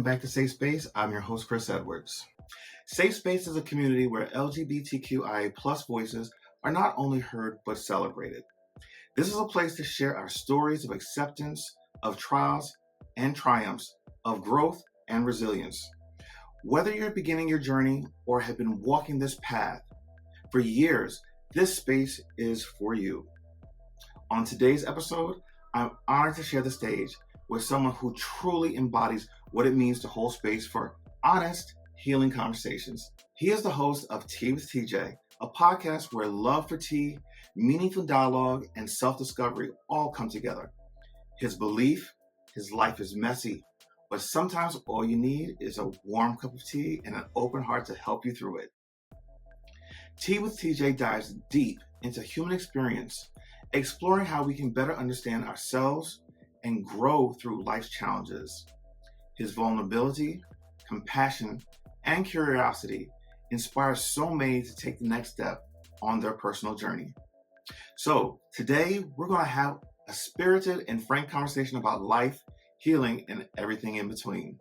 welcome back to Safe Space. I'm your host, Chris Edwards. Safe Space is a community where LGBTQIA plus voices are not only heard, but celebrated. This is a place to share our stories of acceptance, of trials and triumphs, of growth and resilience. Whether you're beginning your journey or have been walking this path for years, this space is for you. On today's episode, I'm honored to share the stage with someone who truly embodies what it means to hold space for honest, healing conversations. He is the host of Tea with TJ, a podcast where love for tea, meaningful dialogue, and self-discovery all come together. His belief, his life is messy, but sometimes all you need is a warm cup of tea and an open heart to help you through it. Tea with TJ dives deep into human experience, exploring how we can better understand ourselves and grow through life's challenges. His vulnerability, compassion, and curiosity inspire so many to take the next step on their personal journey. So today we're going to have a spirited and frank conversation about life, healing, and everything in between.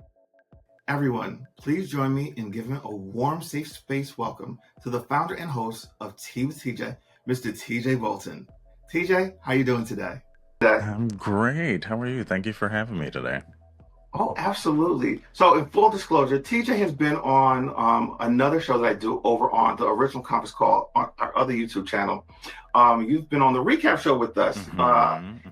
Everyone, please join me in giving a warm, safe space welcome to the founder and host of Tea with TJ, Mr. TJ Bolden. TJ, how you doing today? I'm great. How are you? Thank you for having me today. Oh, absolutely. So in full disclosure, TJ has been on another show that I do over on the original conference call on our other YouTube channel. You've been on the recap show with us,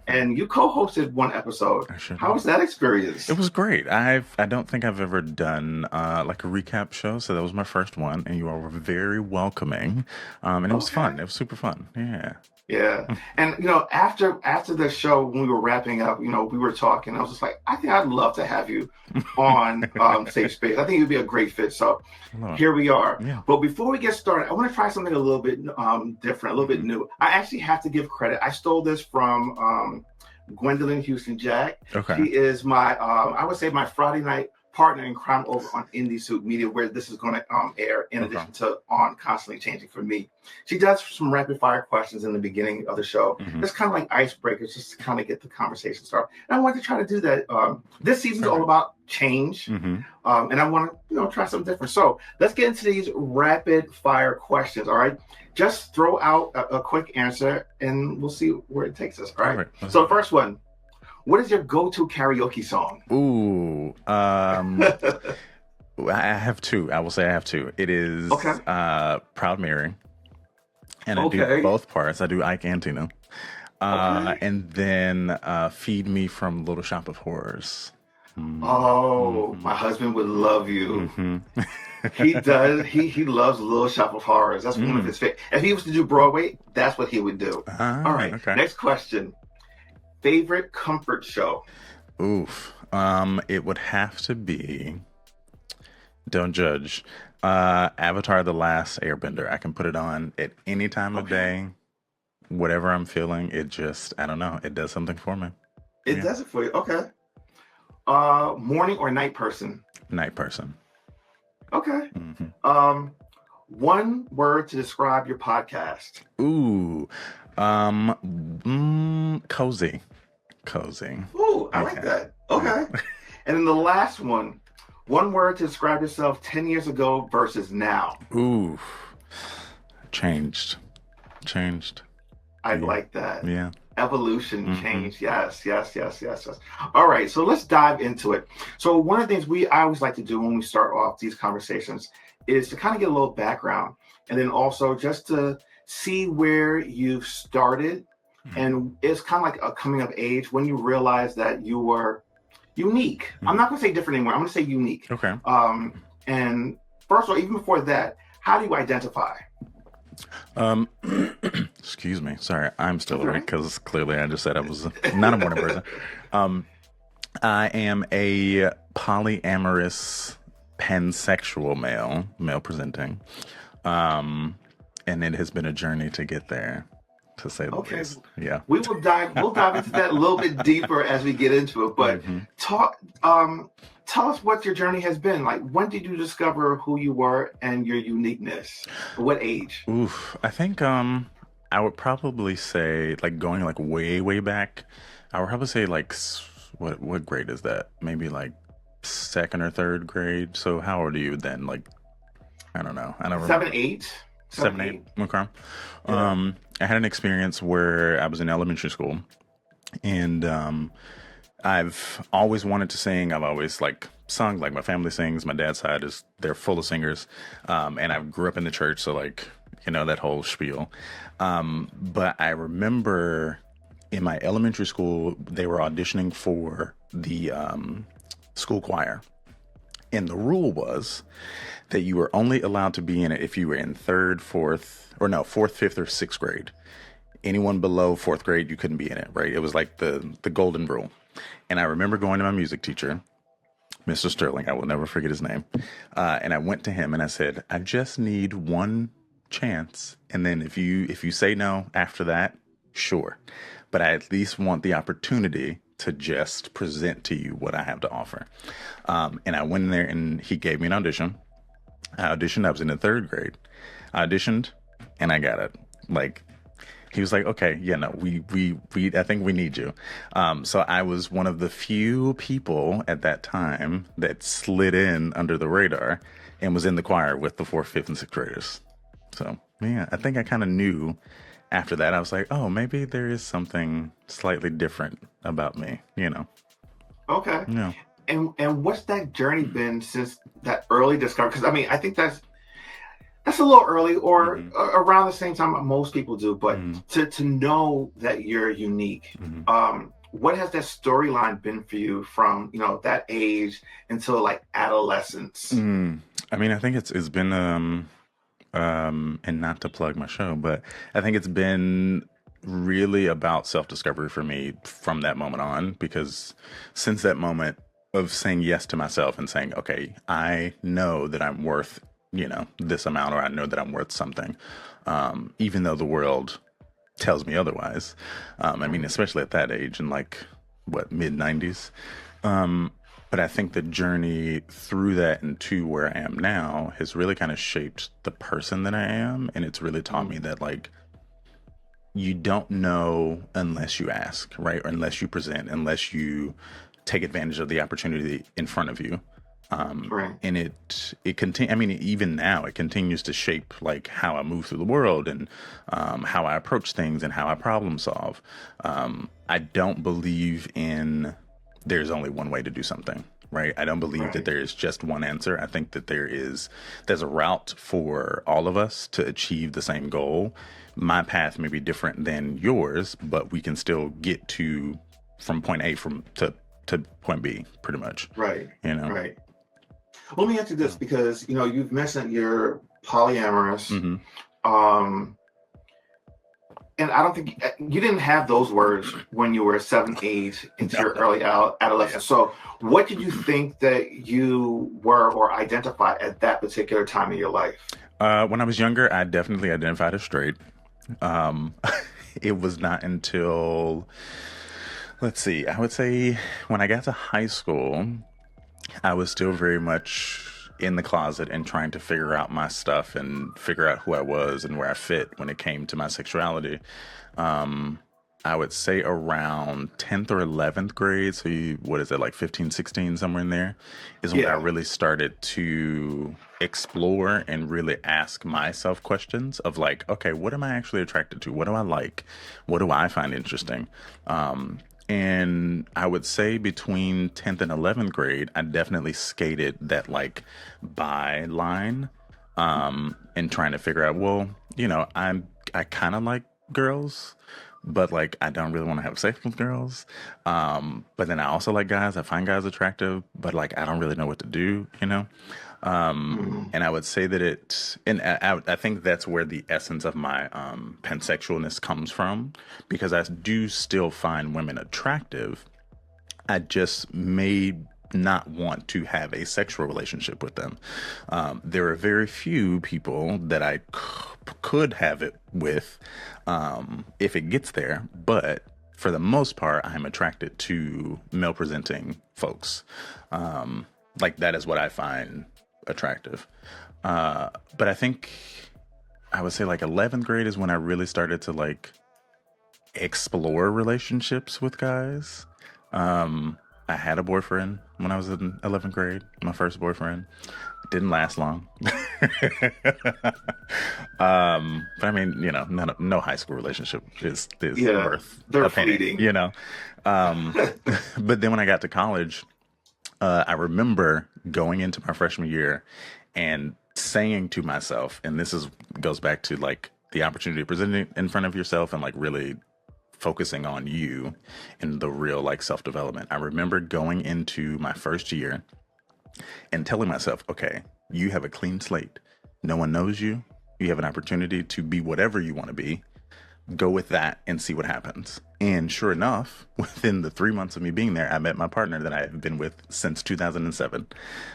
and you co-hosted one episode. How was that experience? It was great. I don't think I've ever done like a recap show, so that was my first one, and you all were very welcoming, and it was fun. It was super fun. Yeah. Yeah. And, after the show, when we were wrapping up, we were talking. I was just like, I think I'd love to have you on Safe Space. I think you'd be a great fit. So here we are. Yeah. But before we get started, I want to try something a little bit different, a little bit new. I actually have to give credit. I stole this from Gwendolyn Houston Jack. Okay. She is my, I would say, my Friday night partner in crime over on Indie Suit Media, where this is going to air in addition to on Constantly Changing for me. She does some rapid fire questions in the beginning of the show. It's kind of like icebreakers, just to kind of get the conversation started. And I want to try to do that. This season's all about change, and I want to try something different. So let's get into these rapid fire questions. All right, just throw out a quick answer, and we'll see where it takes us. All right. So the first one. What is your go-to karaoke song? Ooh, I have two. I will say I have two. It is Proud Mary, and I do both parts. I do Ike and Tina, and then Feed Me from Little Shop of Horrors. Oh, my husband would love you. He does. He loves Little Shop of Horrors. That's one of his favorites. If he was to do Broadway, that's what he would do. All right. Okay. Next question. Favorite comfort show? Oof. It would have to be, don't judge, Avatar: The Last Airbender. I can put it on at any time of day, whatever I'm feeling. It just, I don't know, it does something for me. It does it for you. Okay. Morning or night person? Night person. Okay. One word to describe your podcast. Ooh. Cozy. Ooh, I like that. Okay. And then the last one word to describe yourself 10 years ago versus now. Ooh. Changed. I like that. Yeah. Evolution, change. Yes. All right, so let's dive into it. So one of the things I always like to do when we start off these conversations is to kind of get a little background, and then also just to see where you've started. And it's kind of like a coming of age when you realize that you were unique. I'm not going to say different anymore. I'm going to say unique. Okay. And first of all, even before that, how do you identify? Excuse me. Sorry, I'm still awake because clearly I just said I was not a morning person. I am a polyamorous pansexual male presenting. And it has been a journey to get there, to say the least. Yeah. We'll dive into that a little bit deeper as we get into it. But tell us what your journey has been. Like, when did you discover who you were and your uniqueness? What age? Oof. I think I would probably say, like, going like way back, I would probably say like what grade is that? Maybe like second or third grade. So how old are you then? Like, I don't know. I don't Seven, remember. eight, seven, Seven, eight. eight. Okay. Yeah. I had an experience where I was in elementary school, and I've always wanted to sing. I've always like sung, like my family sings. My dad's side is they're full of singers, and I grew up in the church, so like that whole spiel. But I remember in my elementary school they were auditioning for the school choir, and the rule was that you were only allowed to be in it if you were in third, fourth, or no, fourth, fifth, or sixth grade. Anyone below fourth grade, you couldn't be in it, right? It was like the golden rule. And I remember going to my music teacher, Mr. Sterling. I will never forget his name. And I went to him and I said, I just need one chance. And then if you say no after that, sure. But I at least want the opportunity to just present to you what I have to offer. And I went in there and he gave me an audition. I auditioned. I was in the third grade. I auditioned and I got it. Like, he was like, okay, yeah, no, I think we need you. So I was one of the few people at that time that slid in under the radar and was in the choir with the fourth, fifth, and sixth graders. So yeah, I think I kind of knew after that. I was like, oh, maybe there is something slightly different about me, Okay. Yeah. And what's that journey been since that early discovery? Because I mean, I think that's a little early, or around the same time most people do. But to know that you're unique, what has that storyline been for you from that age until like adolescence? I mean, I think it's been and not to plug my show, but I think it's been really about self-discovery for me from that moment on, because since that moment of saying yes to myself and saying, okay, I know that I'm worth, this amount, or I know that I'm worth something, even though the world tells me otherwise. I mean, especially at that age in like what, mid 90s. But I think the journey through that and to where I am now has really kind of shaped the person that I am. And it's really taught me that, like, you don't know unless you ask, right? Or unless you present, unless you take advantage of the opportunity in front of you. Right. And it continue. I mean, even now it continues to shape like how I move through the world, and how I approach things, and how I problem solve. I don't believe in there's only one way to do something, right? I don't believe that there is just one answer. I think that there's a route for all of us to achieve the same goal. My path may be different than yours, but we can still get to from point A to point B, pretty much. Right. You know. Right. Let me answer this, because you've mentioned you're polyamorous. And I don't think you didn't have those words when you were 7, 8 into your early adolescence. So what did you think that you were or identified at that particular time in your life? When I was younger, I definitely identified as straight. It was not until, let's see, I would say when I got to high school, I was still very much in the closet and trying to figure out my stuff and figure out who I was and where I fit when it came to my sexuality. I would say around 10th or 11th grade. So what is it, like 15, 16, somewhere in there, is when I really started to explore and really ask myself questions of like, okay, what am I actually attracted to? What do I like? What do I find interesting? And I would say between 10th and 11th grade, I definitely skated that like bi line, and trying to figure out, well, I kind of like girls, but like I don't really want to have sex with girls. But then I also like guys. I find guys attractive, but like I don't really know what to do. And I would say that I think that's where the essence of my pansexualness comes from, because I do still find women attractive. I just may not want to have a sexual relationship with them. There are very few people that I could have it with, if it gets there, but for the most part, I'm attracted to male presenting folks. Like that is what I find attractive. But I think I would say like 11th grade is when I really started to like explore relationships with guys. I had a boyfriend when I was in 11th grade. My first boyfriend. It didn't last long. But I mean, no high school relationship is Yeah, worth they're a penny, fleeting. Um, but then when I got to college, I remember going into my freshman year and saying to myself, and goes back to like the opportunity presenting in front of yourself and like really focusing on you and the real like self development. I remember going into my first year and telling myself, okay, you have a clean slate. No one knows you. You have an opportunity to be whatever you want to be. Go with that and see what happens. And sure enough, within the 3 months of me being there, I met my partner that I have been with since 2007.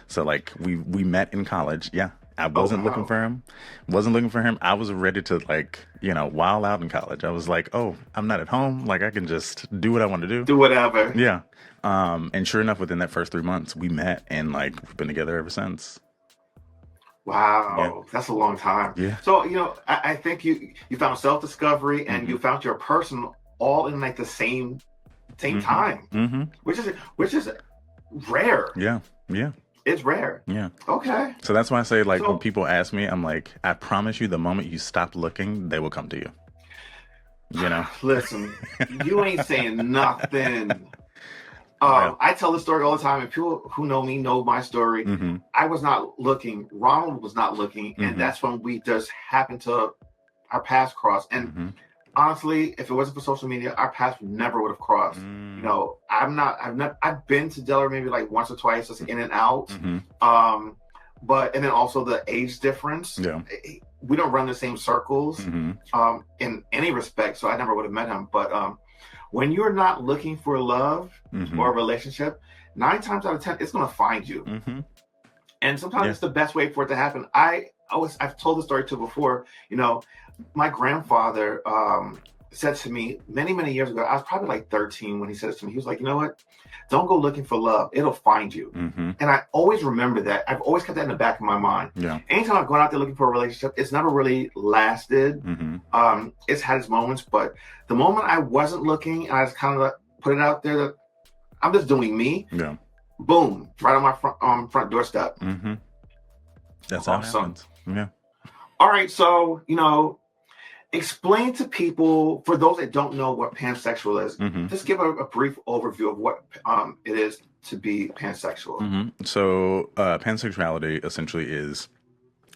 So like we met in college. Yeah. I Oh wasn't looking wow. for him. Wasn't looking for him. I was ready to like, wild out in college. I was like, oh, I'm not at home. Like I can just do what I want to do. Do whatever. Yeah. And sure enough, within that first 3 months, we met and like we've been together ever since. Yeah. Wow, that's a long time. Yeah. So, I think you found self-discovery and you found your person all in like the same time, Mm-hmm. which is rare. Yeah. Yeah. It's rare. Yeah. Okay. So that's why I say, like, when So, people ask me, I'm like, I promise you, the moment you stop looking, they will come to you. You know? listen, you ain't saying nothing. Yeah. I tell this story all the time, and people who know me know my story. Mm-hmm. I was not looking. Ronald was not looking, and Mhm. that's when we just happened to our paths cross. And Mm-hmm. honestly, if it wasn't for social media, our paths never would have crossed. I've been to Delaware maybe like once or twice, just in and out. Mm-hmm. And then also the age difference. Yeah. We don't run the same circles Mm-hmm. in any respect, so I never would have met him. But when you're not looking for love Mm-hmm. or a relationship, 9 times out of 10, it's going to find you. Mm-hmm. And sometimes Yeah. it's the best way for it to happen. I've told the story too before. My grandfather said to me many, many years ago, I was probably like 13 when he said this to me. He was like, you know what? Don't go looking for love. It'll find you. Mm-hmm. And I always remember that. I've always kept that in the back of my mind. Yeah. Anytime I've gone out there looking for a relationship, it's never really lasted. Mm-hmm. It's had its moments, but the moment I wasn't looking and I just kind of like put it out there that I'm just doing me, Yeah. boom, right on my front doorstep. Mm-hmm. That's how it Awesome. happens. Yeah. All right, so explain to people, for those that don't know what pansexual is, Mm-hmm. just give a brief overview of what it is to be pansexual. Mm-hmm. So pansexuality essentially is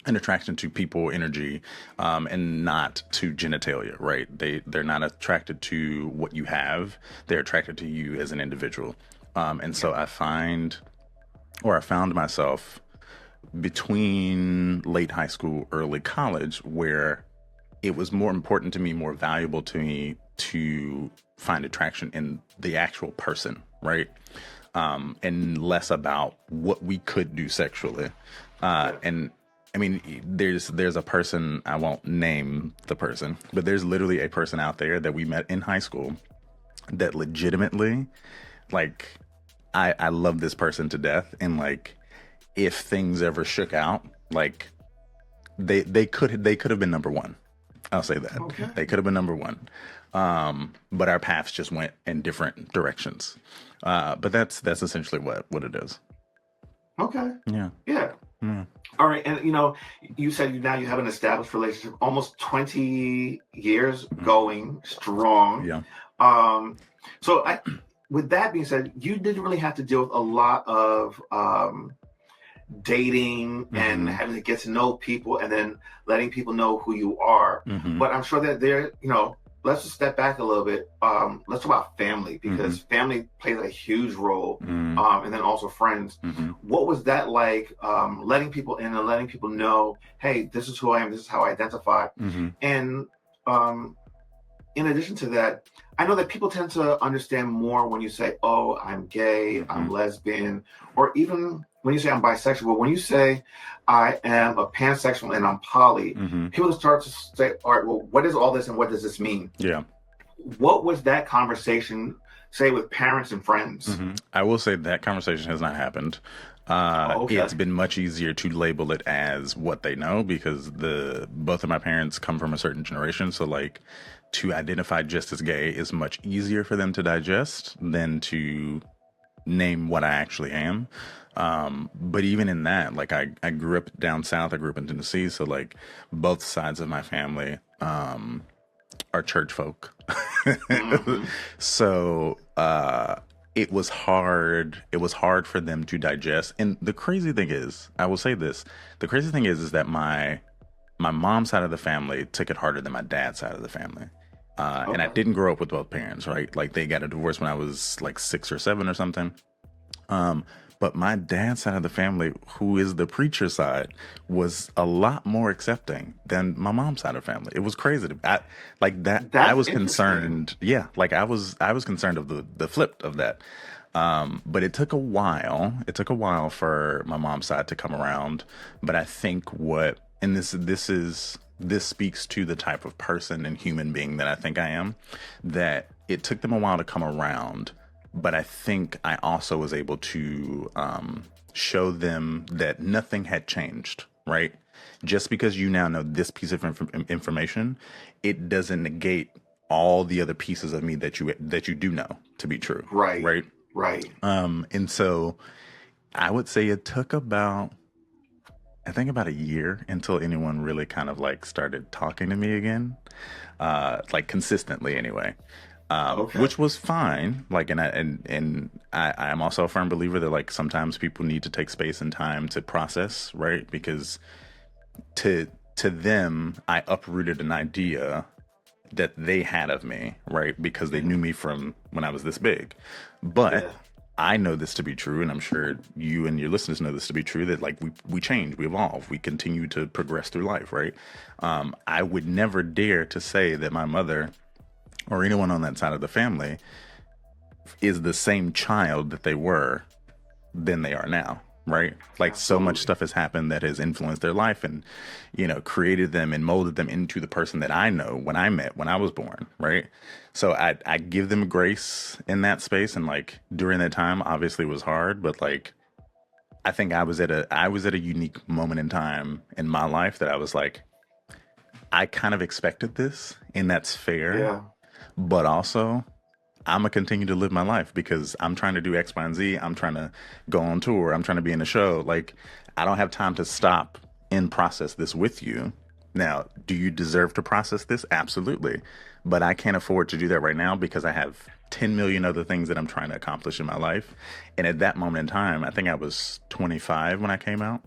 an attraction to people energy, and not to genitalia, right? They're not attracted to what you have. They're attracted to you as an individual. And so I found myself between late high school, early college, where it was more important to me, more valuable to me to find attraction in the actual person, right? And less about what we could do sexually. And I mean, there's a person, I won't name the person, but there's literally a person out there that we met in high school that legitimately, like, I love this person to death. And like, if things ever shook out, like they could have been number one. I'll say that. Okay. They could have been number one. But our paths just went in different directions. But that's essentially what it is. Okay. Yeah. Yeah. Yeah. All right. And, you said you have an established relationship, almost 20 years going strong. Yeah. So with that being said, you didn't really have to deal with a lot of dating and having to get to know people and then letting people know who you are. Mm-hmm. But I'm sure that let's just step back a little bit. Let's talk about family, because family plays a huge role. Mm-hmm. And then also friends. Mm-hmm. What was that like, letting people in and letting people know, hey, this is who I am, this is how I identify. Mm-hmm. And in addition to that, I know that people tend to understand more when you say, oh, I'm gay, I'm lesbian, or even when you say I'm bisexual. When you say I am a pansexual and I'm poly, people start to say, all right, well, what is all this and what does this mean? Yeah. What was that conversation, say, with parents and friends? Mm-hmm. I will say that conversation has not happened. Okay. It's been much easier to label it as what they know, because both of my parents come from a certain generation. So like, to identify just as gay is much easier for them to digest than to name what I actually am. But even in that, like I grew up down south. I grew up in Tennessee, so like both sides of my family are church folk. Mm-hmm. So it was hard. It was hard for them to digest. And the crazy thing is, I will say this: the crazy thing is that my mom's side of the family took it harder than my dad's side of the family. And I Okay. didn't grow up with both parents, right? Like they got a divorce when I was like 6 or 7 or something. Um, but my dad's side of the family, who is the preacher side, was a lot more accepting than my mom's side of the family. It was crazy. Like that. I That's was interesting. concerned. Yeah, like I was concerned of the flip of that. But it took a while. It took a while for my mom's side to come around. But I think and this speaks to the type of person and human being that I think I am, that it took them a while to come around, but I think I also was able to show them that nothing had changed, right? Just because you now know this piece of information, it doesn't negate all the other pieces of me that you do know to be true, Right. right? Right. And so I would say it took I think about a year until anyone really kind of like started talking to me again, like consistently anyway. Okay. Which was fine. Like, I am also a firm believer that like sometimes people need to take space and time to process, right? Because to to them, I uprooted an idea that they had of me, right? Because they Yeah. knew me from when I was this big. But Yeah. I know this to be true, and I'm sure you and your listeners know this to be true, that like we change, we evolve, we continue to progress through life, right? I would never dare to say that my mother or anyone on that side of the family is the same child that they were than they are now, right? Like so much Absolutely. stuff has happened that has influenced their life and, created them and molded them into the person that I know when I was born, right? So I give them grace in that space, and like during that time obviously it was hard, but like I think I was at a unique moment in time in my life that I was like, I kind of expected this, and that's fair, Yeah. but also I'm gonna continue to live my life because I'm trying to do X, Y, and Z. I'm trying to go on tour. I'm trying to be in a show. Like, I don't have time to stop and process this with you. Now, do you deserve to process this? Absolutely. But I can't afford to do that right now because I have 10 million other things that I'm trying to accomplish in my life. And at that moment in time, I think I was 25 when I came out.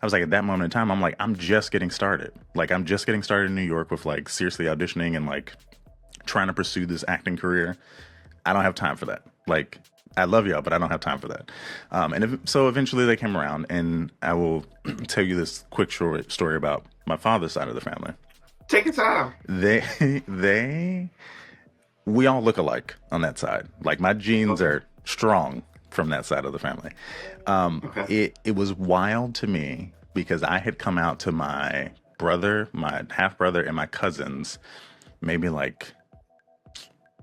I was like, at that moment in time, I'm like, I'm just getting started. Like, I'm just getting started in New York with like seriously auditioning and like trying to pursue this acting career. I don't have time for that. Like, I love y'all, but I don't have time for that. So eventually they came around, and I will tell you this quick short story about my father's side of the family. Take your time. They, they, we all look alike on that side. Like my genes Okay. are strong from that side of the family. Okay. It was wild to me because I had come out to my brother, my half brother, and my cousins maybe like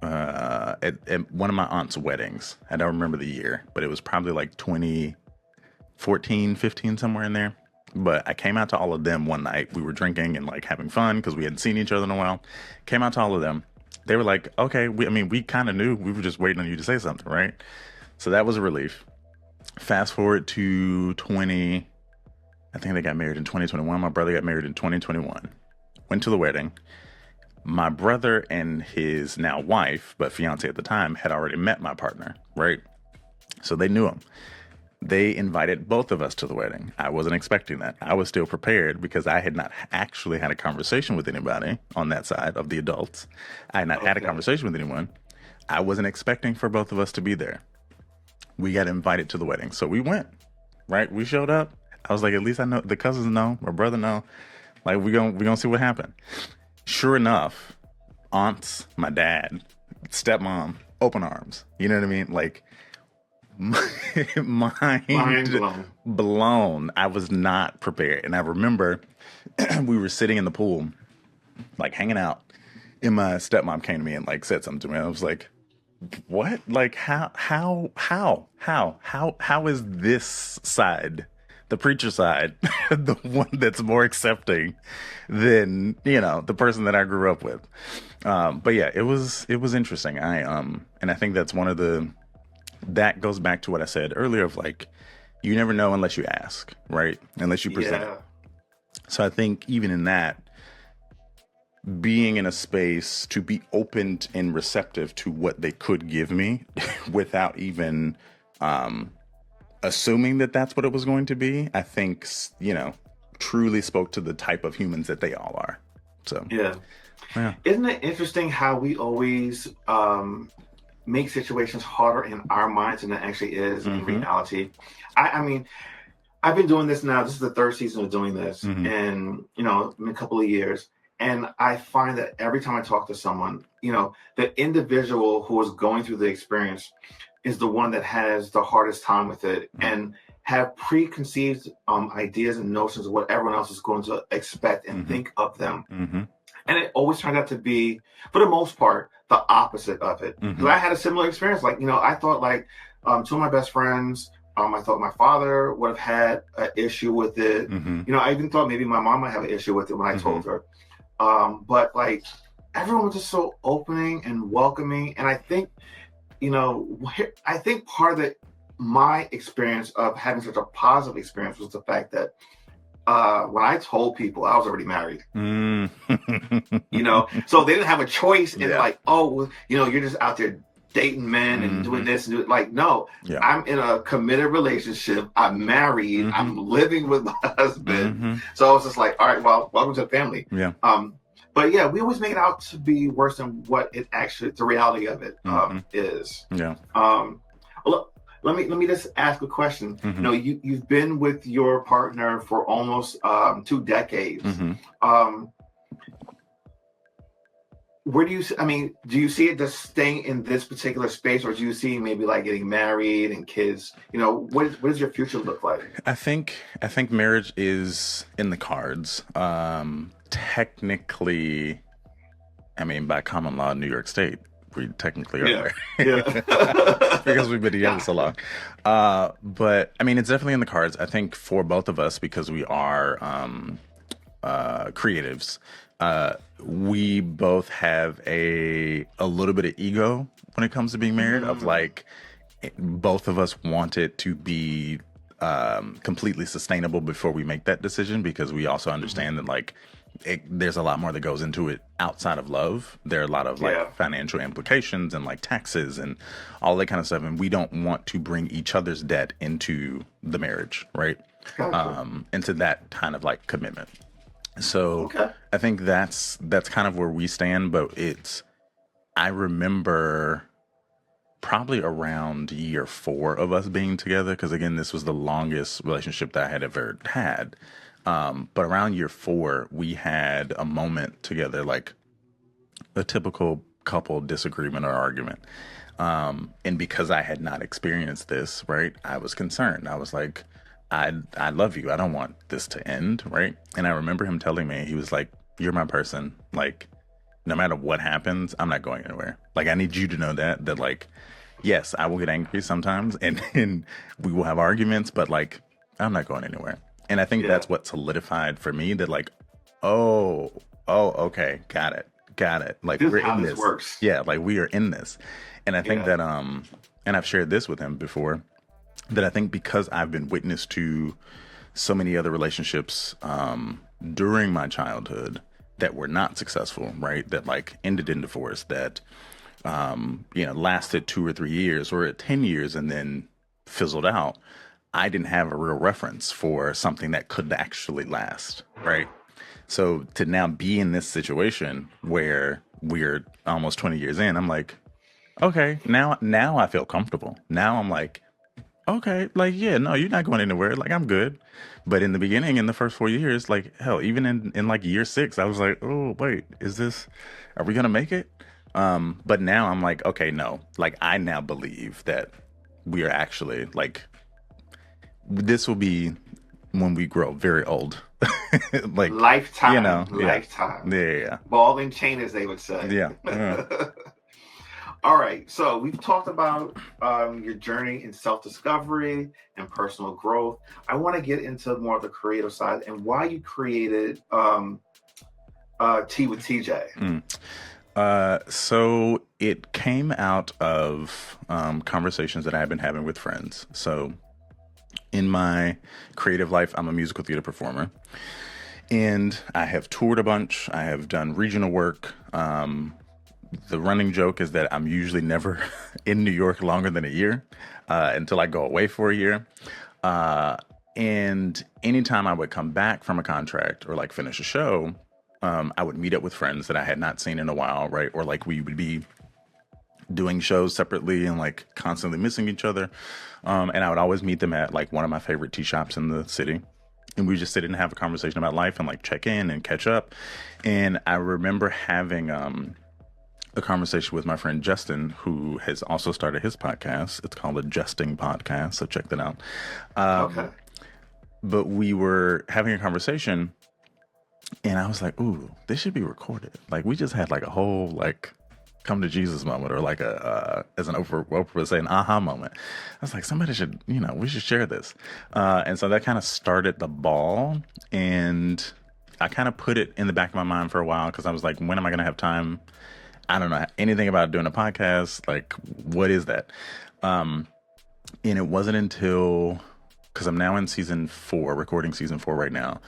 at one of my aunt's weddings. I don't remember the year, but it was probably like 2014, 15, somewhere in there. But I came out to all of them one night. We were drinking and like having fun because we hadn't seen each other in a while. Came out to all of them. They were like, okay, we kind of knew. We were just waiting on you to say something, right? So that was a relief. Fast forward to I think they got married in 2021. My brother got married in 2021. Went to the wedding. My brother and his now wife, but fiance at the time, had already met my partner, right? So they knew him. They invited both of us to the wedding. I wasn't expecting that. I was still prepared because I had not actually had a conversation with anybody on that side of the adults. I had not had a Okay. conversation with anyone. I wasn't expecting for both of us to be there. We got invited to the wedding. So we went, right? We showed up. I was like, at least I know the cousins know, my brother know. Like we gonna see what happened. Sure enough, aunts, my dad, stepmom, open arms. You know what I mean? Like, Mind mind blown. blown. I was not prepared. And I remember we were sitting in the pool, like hanging out. And my stepmom came to me and like said something to me. And I was like, what? Like, how is this side, the preacher side, the one that's more accepting than, the person that I grew up with? But yeah, it was interesting. And I think that's one of the that goes back to what I said earlier of like, you never know unless you ask, right? Unless you present it. So I think even in that, being in a space to be open and receptive to what they could give me without even assuming that that's what it was going to be, I think, truly spoke to the type of humans that they all are. So, yeah. Isn't it interesting how we always make situations harder in our minds than it actually is in reality? I mean, I've been doing this now. This is the third season of doing this, and in a couple of years. And I find that every time I talk to someone, the individual who is going through the experience is the one that has the hardest time with it and have preconceived ideas and notions of what everyone else is going to expect and think of them. And it always turned out to be, for the most part, the opposite of it. Because I had a similar experience. Like, I thought like two of my best friends, I thought my father would have had an issue with it. I even thought maybe my mom might have an issue with it when I told her. But like everyone was just so opening and welcoming. And I think, part of my experience of having such a positive experience was the fact that when I told people I was already married, so they didn't have a choice in like, oh, you're just out there dating men and doing this and like, no, I'm in a committed relationship. I'm married. I'm living with my husband. So I was just like, all right, well, welcome to the family. But yeah, we always make it out to be worse than what it actually, the reality of it is. Look, let me just ask a question. You've been with your partner for almost 2 decades. Where do you see it just staying in this particular space, or do you see maybe like getting married and kids? What does your future look like? I think marriage is in the cards. Technically, by common law in New York State, we technically are. Because we've been together so long. But it's definitely in the cards. I think for both of us, because we are creatives, we both have a little bit of ego when it comes to being married, of like, both of us want it to be completely sustainable before we make that decision, because we also understand that like there's a lot more that goes into it outside of love. There are a lot of like financial implications and like taxes and all that kind of stuff, and we don't want to bring each other's debt into the marriage, right? Into that kind of like commitment. So I think that's kind of where we stand. But I remember probably around year 4 of us being together, because again, this was the longest relationship that I had ever had. But around year 4, we had a moment together, like a typical couple disagreement or argument. And because I had not experienced this, right, I was concerned. I was like, I love you. I don't want this to end, right? And I remember him telling me, he was like, you're my person. Like, no matter what happens, I'm not going anywhere. Like, I need you to know that like, yes, I will get angry sometimes and we will have arguments, but like, I'm not going anywhere. And I think that's what solidified for me that like, oh, okay, got it. Like, we're in this. Works. Yeah, like we are in this. And I think that, and I've shared this with him before, that I think because I've been witness to so many other relationships during my childhood that were not successful, right? That like ended in divorce, that, lasted 2 or 3 years or 10 years and then fizzled out. I didn't have a real reference for something that could actually last, right? So to now be in this situation where we're almost 20 years in, I'm like, okay, now I feel comfortable. Now I'm like, okay, like, yeah, no, you're not going anywhere. Like, I'm good. But in the beginning, in the first 4 years, like, hell, even in like year 6, I was like, oh, wait, are we going to make it? But now I'm like, okay, no, like, I now believe that we are actually like, this will be when we grow very old. Like, lifetime, lifetime. Yeah. Ball and chain, as they would say. Yeah. All right. So we've talked about your journey in self-discovery and personal growth. I want to get into more of the creative side and why you created Tea with TJ. So it came out of conversations that I've been having with friends. So in my creative life, I'm a musical theater performer, and I have toured a bunch. I have done regional work. The running joke is that I'm usually never in New York longer than a year until I go away for a year. Uh, and anytime I would come back from a contract or like finish a show, I would meet up with friends that I had not seen in a while, right? Or like we would be doing shows separately and like constantly missing each other. And I would always meet them at like one of my favorite tea shops in the city. And we just sit and have a conversation about life and like check in and catch up. And I remember having a conversation with my friend Justin, who has also started his podcast. It's called the Justing Podcast, so check that out. Okay. But we were having a conversation, and I was like, "Ooh, this should be recorded." Like we just had like a whole like come to Jesus moment, or like a as an Oprah would say, an aha moment. I was like, somebody should, we should share this. And so that kind of started the ball, and I kind of put it in the back of my mind for a while because I was like, when am I going to have time? I don't know anything about doing a podcast. Like, what is that? And it wasn't until, because I'm now in season 4, recording season 4 right now.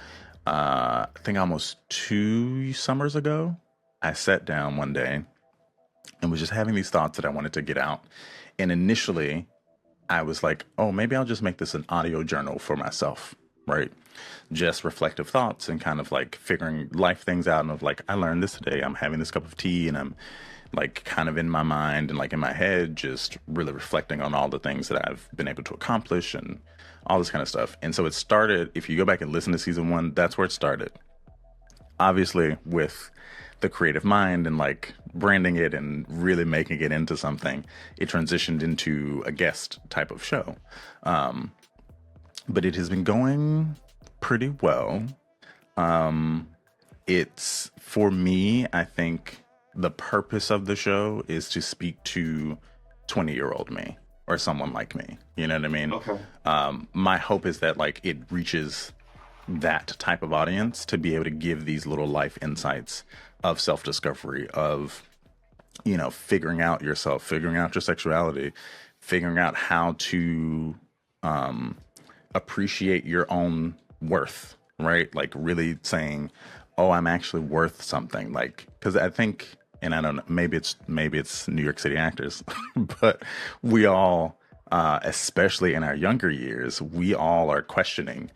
I think almost 2 summers ago, I sat down one day and was just having these thoughts that I wanted to get out. And initially, I was like, oh, maybe I'll just make this an audio journal for myself, right? Just reflective thoughts and kind of like figuring life things out. And of like, I learned this today. I'm having this cup of tea and I'm like kind of in my mind and like in my head, just really reflecting on all the things that I've been able to accomplish and all this kind of stuff. And so it started, if you go back and listen to season 1, that's where it started. Obviously, with the creative mind and like branding it and really making it into something, it transitioned into a guest type of show. But it has been going pretty well. It's for me, I think the purpose of the show is to speak to 20-year-old me or someone like me. You know what I mean? Okay. My hope is that like it reaches that type of audience to be able to give these little life insights of self-discovery, of figuring out yourself, figuring out your sexuality, figuring out how to appreciate your own worth, right? Like really saying, oh, I'm actually worth something. Like, because I think, and I don't know, maybe it's New York City actors, but we all, especially in our younger years, we all are questioning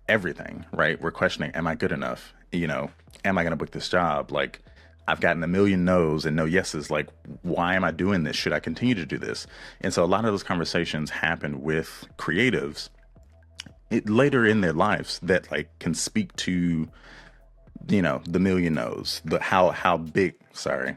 everything, right? We're questioning, am I good enough? Am I going to book this job? Like, I've gotten a million no's and no yeses. Like, why am I doing this? Should I continue to do this? And so a lot of those conversations happen with creatives later in their lives that like can speak to, the million no's, the how big. Sorry,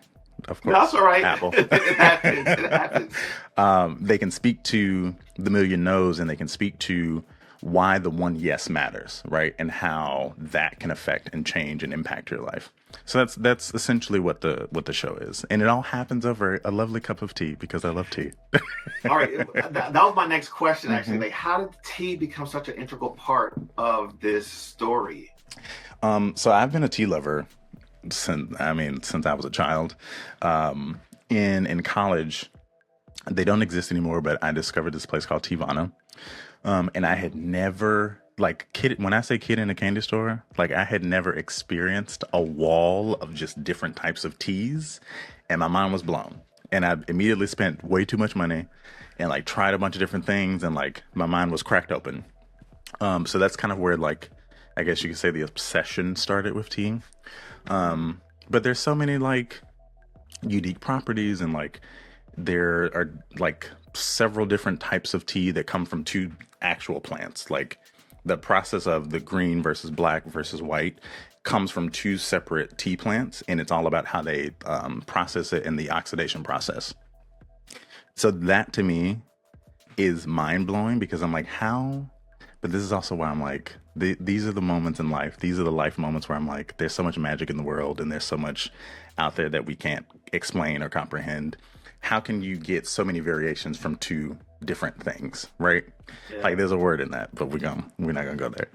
of course, That's all right. Apple. It happens. It happens. They can speak to the million no's, and they can speak to why the one yes matters, right? And how that can affect and change and impact your life. So that's essentially what the show is. And it all happens over a lovely cup of tea because I love tea. All right. That was my next question, actually. Like, how did tea become such an integral part of this story? So I've been a tea lover since I was a child. In college, they don't exist anymore, but I discovered this place called Teavana. And I had never, like, when I say kid in a candy store, like, I had never experienced a wall of just different types of teas, and my mind was blown. And I immediately spent way too much money and, like, tried a bunch of different things, and, like, my mind was cracked open. So that's kind of where, like, I guess you could say the obsession started with tea. But there's so many, like, unique properties, and, like, there are, like, several different types of tea that come from 2 actual plants. Like the process of the green versus black versus white comes from 2 separate tea plants, and it's all about how they process it in the oxidation process. So that to me is mind blowing because I'm like, how? But this is also why I'm like, these are the moments in life. These are the life moments where I'm like, there's so much magic in the world, and there's so much out there that we can't explain or comprehend. How can you get so many variations from 2 different things, right? Yeah. Like there's a word in that, but we're not gonna go there.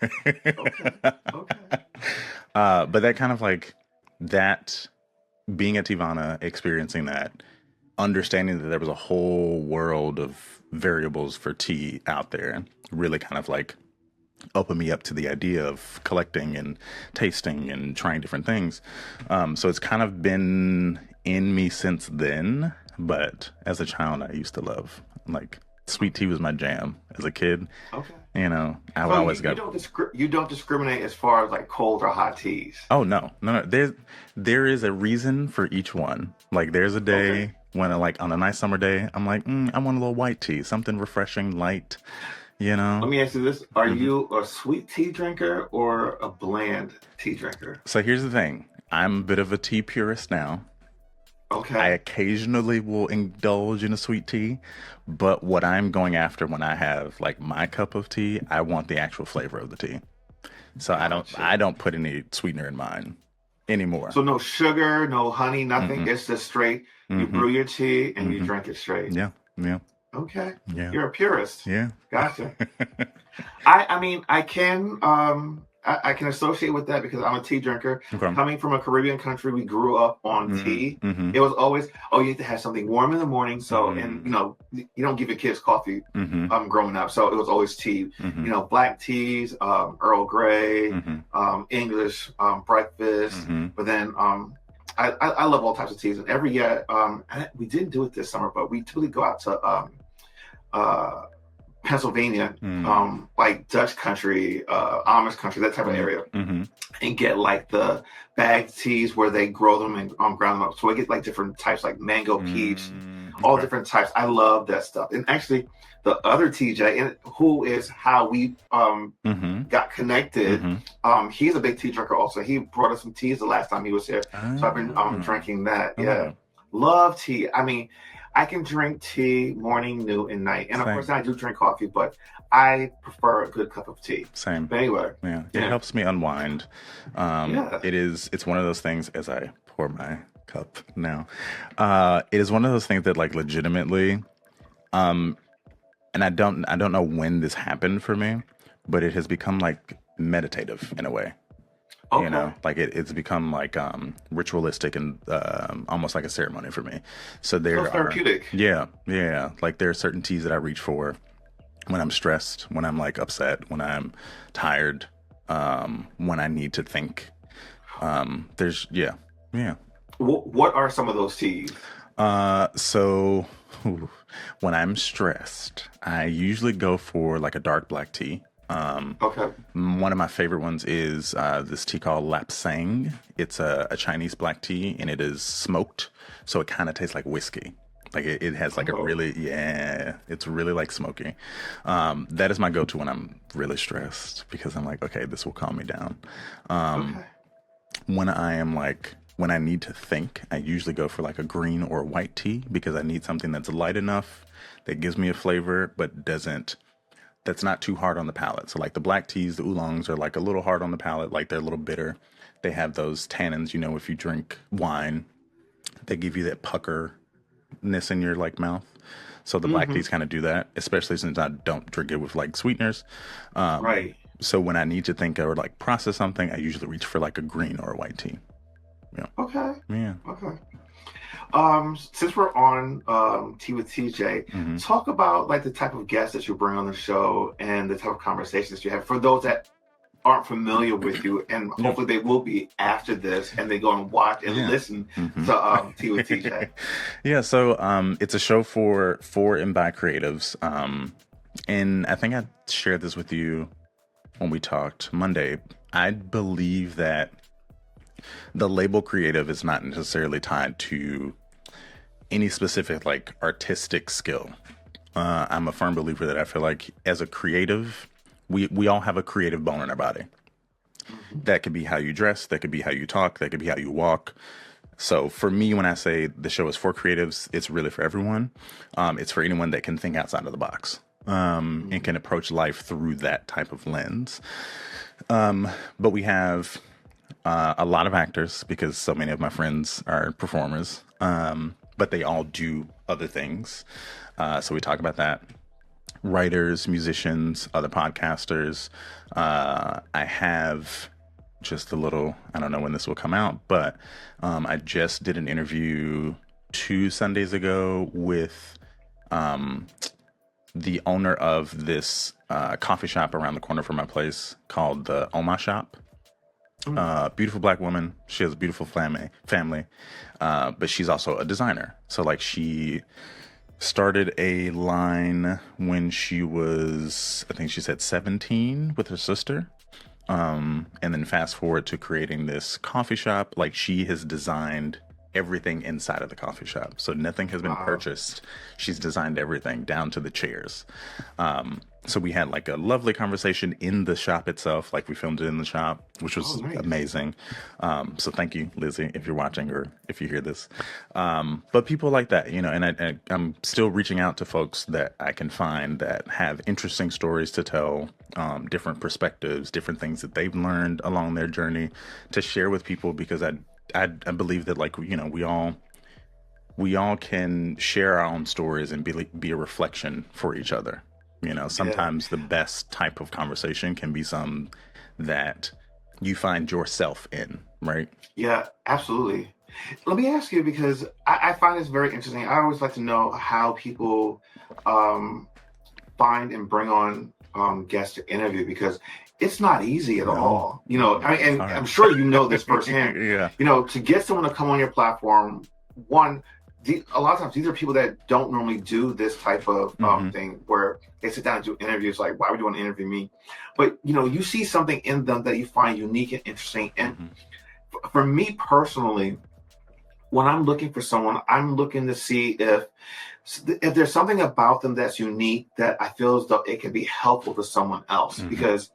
Okay. But that kind of like that being at Tivana, experiencing that, understanding that there was a whole world of variables for tea out there, really kind of like opened me up to the idea of collecting and tasting and trying different things. So it's kind of been in me since then. But as a child, I used to love, like, sweet tea was my jam as a kid. Okay. You know, I would So always you go. don't you don't discriminate as far as like cold or hot teas. Oh no, no, no. There is a reason for each one. Like there's a Okay. day when like on a nice summer day, I'm like, I want a little white tea, something refreshing, light. You know. Let me ask you this: Are hmm you a sweet tea drinker or a bland tea drinker? So here's the thing. I'm a bit of a tea purist now. I Okay. occasionally will indulge in a sweet tea, but what I'm going after when I have like my cup of tea, I want the actual flavor of the tea. So Gotcha. I don't put any sweetener in mine anymore. So no sugar, no honey, nothing. Mm-mm. It's just straight. You Mm-hmm. brew your tea and you Mm-hmm. drink it straight. Yeah. Yeah. Okay. Yeah. You're a purist. Yeah. Gotcha. I mean I can I can associate with that because I'm a tea drinker. Okay. Coming from a Caribbean country, we grew up on Mm-hmm. tea. Mm-hmm. It was always, oh, you have to have something warm in the morning. So, and Mm-hmm. you know, you don't give your kids coffee Mm-hmm. growing up. So it was always tea. Mm-hmm. You know, black teas, Earl Grey, Mm-hmm. English breakfast. Mm-hmm. But then I love all types of teas. And every year, we didn't do it this summer, but we typically go out to uh, Pennsylvania, like Dutch country, Amish country, that type of area, Mm-hmm. and get like the bagged teas where they grow them and ground them up. So I get like different types, like mango peach, all Okay. different types. I love that stuff. And actually, the other TJ, and who is how we Mm-hmm. got connected, Mm-hmm. he's a big tea drinker also. He brought us some teas the last time he was here, so I've been Oh. drinking that. Yeah, Okay. love tea. I mean, I can drink tea morning, noon, and night. And of course, Same. I do drink coffee, but I prefer a good cup of tea. Same. But anyway, Yeah. It yeah, helps me unwind. yeah. It's one of those things as I pour my cup now. It is one of those things that like legitimately, um, and I don't know when this happened for me, but it has become like meditative in a way. You Okay. know, like it's become like ritualistic and almost like a ceremony for me. So So there are, therapeutic. yeah, yeah, like there are certain teas that I reach for when I'm stressed, when I'm like upset, when I'm tired, when I need to think. There's yeah, yeah. What are some of those teas? So when I'm stressed, I usually go for like a dark black tea. Okay. One of my favorite ones is this tea called Lapsang. It's a Chinese black tea, and it is smoked, so it kind of tastes like whiskey. Like it has like a Oh, really, yeah, it's really like smoky. That is my go-to when I'm really stressed because I'm like, okay, this will calm me down. okay. When I am like, when I need to think, I usually go for like a green or white tea because I need something that's light enough that gives me a flavor, but doesn't, that's not too hard on the palate. So like the black teas, the oolongs are like a little hard on the palate, like they're a little bitter. They have those tannins, you know, if you drink wine, they give you that puckerness in your like mouth. So the black Mm-hmm. teas kind of do that, especially since I don't drink it with like sweeteners. Um, Right. so when I need to think or like process something, I usually reach for like a green or a white tea. Yeah. Okay. Yeah. Okay. Since we're on Tea with TJ, hmm talk about like the type of guests that you bring on the show and the type of conversations you have for those that aren't familiar with you, and Yeah. hopefully they will be after this and they go and watch and Yeah. listen hmm to Tea with TJ. Yeah. So it's a show for and by creatives. And I think I shared this with you when we talked Monday. I believe that the label creative is not necessarily tied to any specific like artistic skill. I'm a firm believer that I feel like as a creative, we all have a creative bone in our body. Mhm. That could be how you dress, that could be how you talk, that could be how you walk. So for me, when I say the show is for creatives, it's really for everyone. It's for anyone that can think outside of the box and Mhm. can approach life through that type of lens. But we have a lot of actors because so many of my friends are performers, but they all do other things. So we talk about that. Writers, musicians, other podcasters. I have just a little, I don't know when this will come out, but I just did an interview 2 Sundays ago with the owner of this coffee shop around the corner from my place called the Oma Shop. Beautiful black woman. She has a beautiful family, but she's also a designer. So like she started a line when she was, I think she said 17 with her sister. And then fast forward to creating this coffee shop. Like she has designed everything inside of the coffee shop. So nothing has been purchased. She's designed everything down to the chairs. So we had like a lovely conversation in the shop itself. Like we filmed it in the shop, which was amazing. So thank you, Lizzie, if you're watching or if you hear this. But people like that, you know, and I'm still reaching out to folks that I can find that have interesting stories to tell, different perspectives, different things that they've learned along their journey to share with people, because I believe that, like, you know, we all can share our own stories and be a reflection for each other. You know, sometimes the best type of conversation can be some that you find yourself in, right? Yeah, absolutely. Let me ask you, because I find this very interesting. I always like to know how people find and bring on guests to interview, because it's not easy at all. You know, and I'm sure you know this firsthand. Yeah. You know, to get someone to come on your platform, a lot of times these are people that don't normally do this type of thing, where they sit down and do interviews. Like, why would you want to interview me? But, you know, you see something in them that you find unique and interesting. And for me personally, when I'm looking for someone, I'm looking to see if there's something about them that's unique that I feel as though it can be helpful to someone else. Because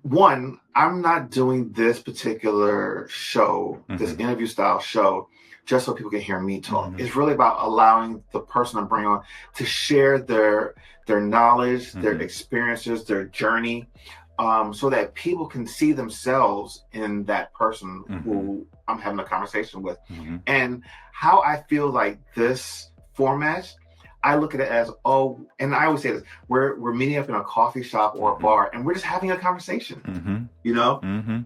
one, I'm not doing this particular show, this interview style show, just so people can hear me talk. It's really about allowing the person I'm bringing on to share their knowledge, their experiences, their journey, so that people can see themselves in that person who I'm having a conversation with. And how I feel like this format, I look at it as, and I always say this, we're meeting up in a coffee shop or a bar, and we're just having a conversation. You know,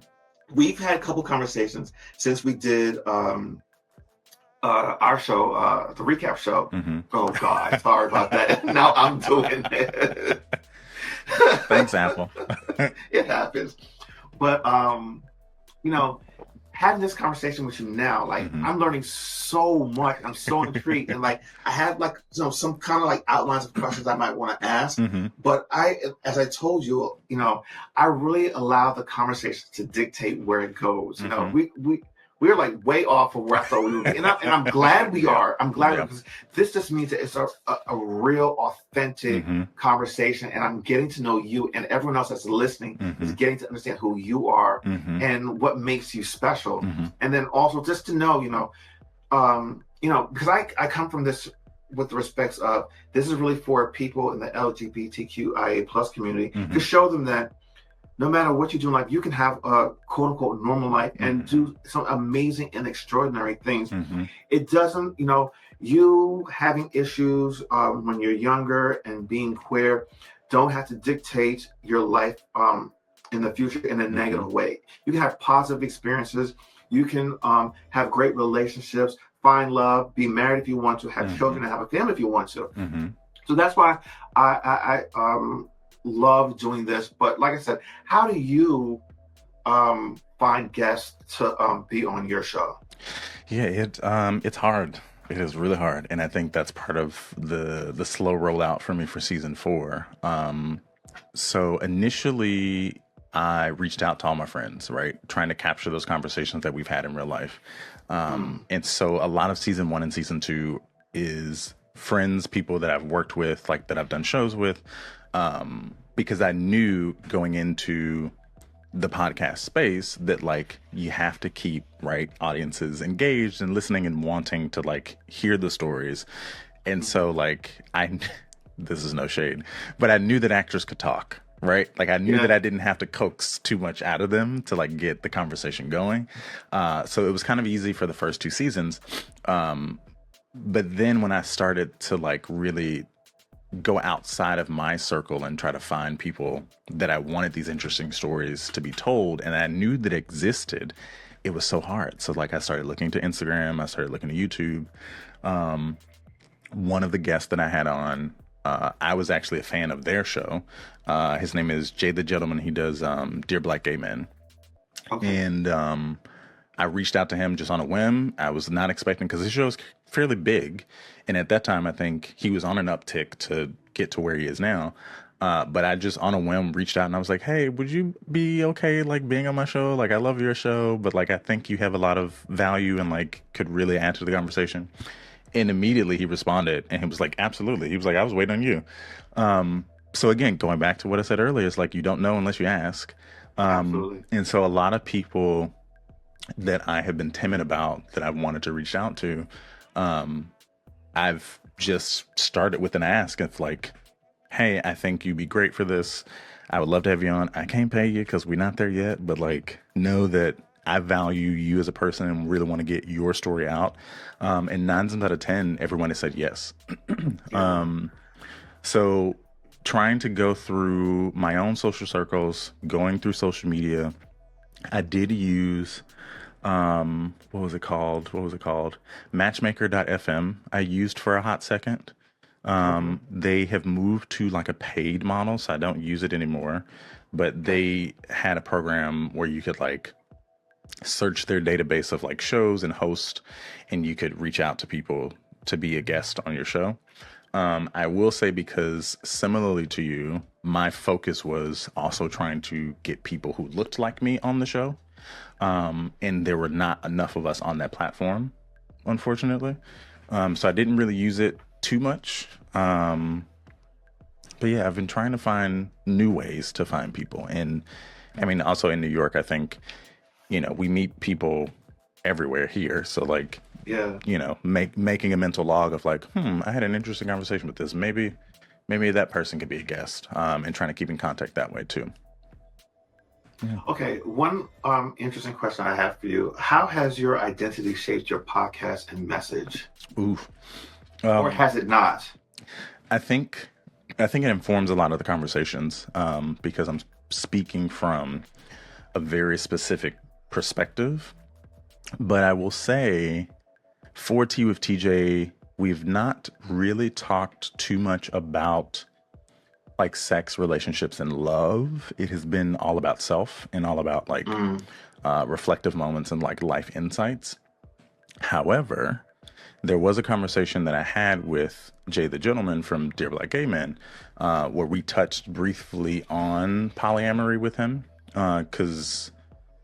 we've had a couple conversations since we did our show, the recap show. Oh God, sorry about that. Now I'm doing it. Thanks, Apple. It happens. But you know, having this conversation with you now, like I'm learning so much. I'm so intrigued, and like I have like some kind of like outlines of questions I might want to ask. But as I told you, you know, I really allow the conversation to dictate where it goes. You know, we're like way off of where I thought we would be. And I'm glad we are. I'm glad because this just means that it's a real, authentic conversation. And I'm getting to know you, and everyone else that's listening is getting to understand who you are and what makes you special. And then also just to know, you know, because I come from this with the respects of, this is really for people in the LGBTQIA plus community, to show them that no matter what you do in life, you can have a quote unquote normal life and do some amazing and extraordinary things. It doesn't, you know, you having issues when you're younger and being queer don't have to dictate your life in the future in a negative way. You can have positive experiences. You can have great relationships, find love, be married if you want to, have children, and have a family if you want to. So that's why I love doing this. But like I said, how do you find guests to be on your show? Yeah, it's hard. It is really hard, and I think that's part of the slow rollout for me for season 4. So initially, I reached out to all my friends, right, trying to capture those conversations that we've had in real life. And so a lot of season 1 and season 2 is friends, people that I've worked with, like that I've done shows with. Because I knew going into the podcast space that like you have to keep audiences engaged and listening and wanting to like hear the stories. And so like this is no shade, but I knew that actors could talk, right? Like I knew that I didn't have to coax too much out of them to like get the conversation going. So it was kind of easy for the first 2 seasons. But then when I started to like really go outside of my circle and try to find people that I wanted these interesting stories to be told, and I knew that existed, it was so hard. So like I started looking to Instagram, I started looking to YouTube. One of the guests that I had on, I was actually a fan of their show. His name is Jay the Gentleman. He does Dear Black Gay Men. Okay. And I reached out to him just on a whim. I was not expecting, because his show is fairly big. And at that time, I think he was on an uptick to get to where he is now. But I just on a whim reached out and I was like, hey, would you be okay like being on my show? Like, I love your show, but like I think you have a lot of value and like could really add to the conversation. And immediately he responded and he was like, absolutely. He was like, I was waiting on you. So again, going back to what I said earlier, it's like you don't know unless you ask. Absolutely. And so a lot of people that I have been timid about that I've wanted to reach out to, I've just started with an ask of like, hey, I think you'd be great for this. I would love to have you on. I can't pay you because we're not there yet, but like know that I value you as a person and really want to get your story out. And 9 times out of 10, everyone has said yes. So trying to go through my own social circles, going through social media, I did use what was it called? Matchmaker.fm. I used for a hot second. They have moved to like a paid model, so I don't use it anymore. But they had a program where you could like search their database of like shows and hosts, and you could reach out to people to be a guest on your show. I will say, because similarly to you, my focus was also trying to get people who looked like me on the show. And there were not enough of us on that platform, unfortunately. So I didn't really use it too much. But yeah, I've been trying to find new ways to find people. And I mean, also in New York, I think, you know, we meet people everywhere here. So like, Yeah. you know, making a mental log of like, I had an interesting conversation with this. Maybe that person could be a guest, and trying to keep in contact that way too. Yeah. Okay, one interesting question I have for you. How has your identity shaped your podcast and message? Oof. Or has it not? I think it informs a lot of the conversations, because I'm speaking from a very specific perspective. But I will say, for Tea with TJ, we've not really talked too much about like sex, relationships, and love. It has been all about self and all about like reflective moments and like life insights. However, there was a conversation that I had with Jay the Gentleman from Dear Black Gay Men, where we touched briefly on polyamory with him, because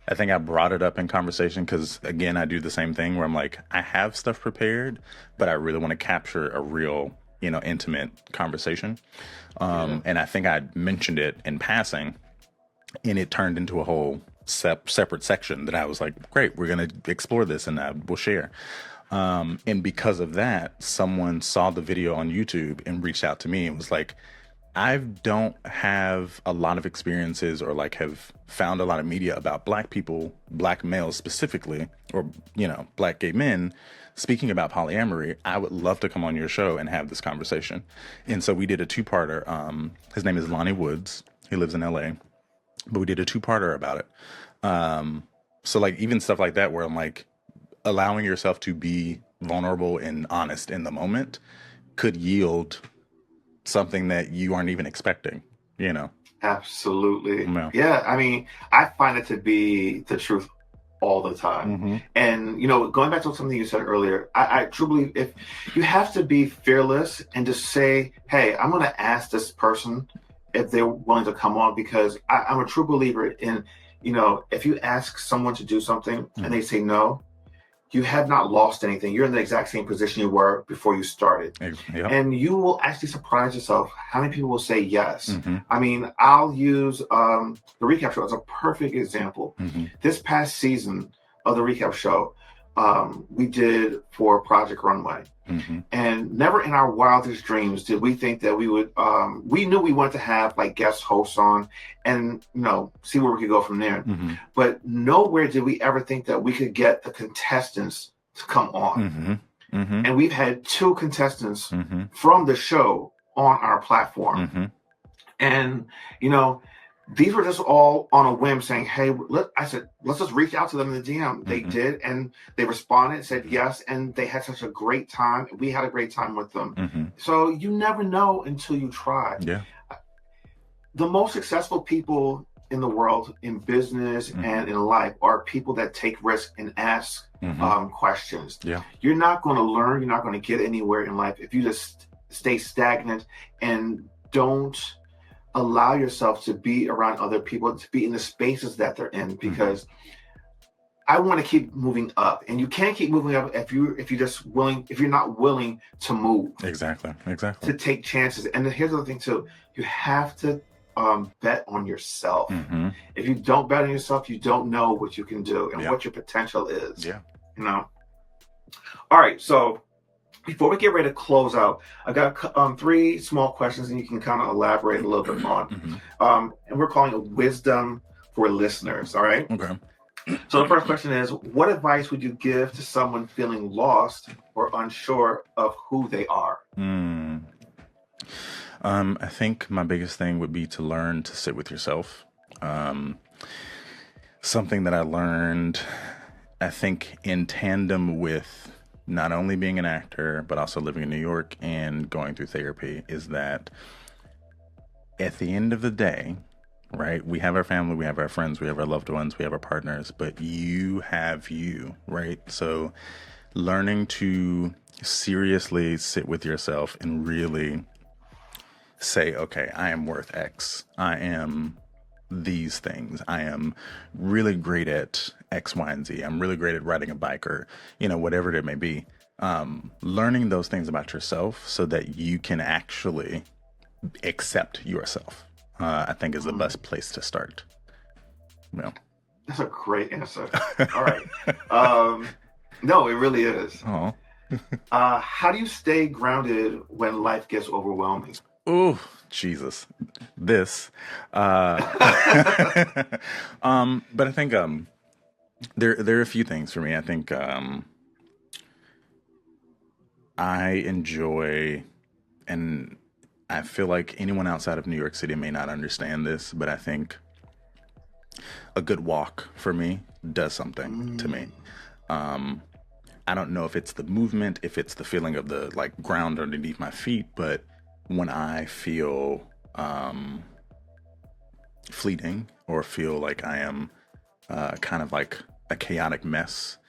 I think I brought it up in conversation because, again, I do the same thing where I'm like, I have stuff prepared, but I really want to capture a real, you know, intimate conversation. And I think I mentioned it in passing, and it turned into a whole separate section that I was like, great, we're going to explore this and we'll share. And because of that, someone saw the video on YouTube and reached out to me and was like, I don't have a lot of experiences or like have found a lot of media about Black people, Black males specifically, or, you know, Black gay men speaking about polyamory. I would love to come on your show and have this conversation. And so we did a 2-parter. His name is Lonnie Woods. He lives in LA, but we did a 2-parter about it. So like even stuff like that, where I'm like, allowing yourself to be vulnerable and honest in the moment could yield something that you aren't even expecting, you know? Absolutely. Yeah. Yeah, I mean, I find it to be the truth all the time. And, you know, going back to something you said earlier, I truly believe if you have to be fearless and just say, hey, I'm going to ask this person if they're willing to come on, because I'm a true believer in, you know, if you ask someone to do something and they say no, you have not lost anything. You're in the exact same position you were before you started. Yep. And you will actually surprise yourself how many people will say yes. I mean, I'll use the recap show as a perfect example. This past season of the recap show, we did for Project Runway. And never in our wildest dreams did we think that we would, we knew we wanted to have like guest hosts on and, you know, see where we could go from there. But nowhere did we ever think that we could get the contestants to come on. And we've had 2 contestants from the show on our platform. Mm-hmm. And, you know, these were just all on a whim saying, hey, I said, let's just reach out to them in the DM. They Mm-hmm. did, and they responded, said yes, and they had such a great time. We had a great time with them. Mm-hmm. So you never know until you try. Yeah. The most successful people in the world, in business and in life, are people that take risks and ask questions. Yeah. You're not going to learn, you're not going to get anywhere in life if you just stay stagnant and don't allow yourself to be around other people, to be in the spaces that they're in, because I want to keep moving up, and you can't keep moving up if you're not willing to move. Exactly. To take chances. And here's the other thing too: you have to bet on yourself. Mm-hmm. If you don't bet on yourself, you don't know what you can do and what your potential is. Yeah. You know. All right, so before we get ready to close out, I've got 3 small questions, and you can kind of elaborate a little bit on. And we're calling it wisdom for listeners. All right. Okay. So the first question is, what advice would you give to someone feeling lost or unsure of who they are? I think my biggest thing would be to learn to sit with yourself. Something that I learned, I think, in tandem with not only being an actor, but also living in New York and going through therapy, is that at the end of the day, right, we have our family, we have our friends, we have our loved ones, we have our partners, but you have you, right? So learning to seriously sit with yourself and really say, okay, I am worth X. I am these things. I am really great at X, Y, and Z. I'm really great at riding a bike, or, whatever it may be. Learning those things about yourself so that you can actually accept yourself, I think is the best place to start. Well, that's a great answer. All right. No, it really is. Oh. How do you stay grounded when life gets overwhelming? Oh, Jesus. This. But I think there are a few things for me. I think I enjoy, and I feel like anyone outside of New York City may not understand this, but I think a good walk for me does something to me. I don't know if it's the movement, if it's the feeling of the ground underneath my feet, but when I feel fleeting or feel like I am kind of like a chaotic mess,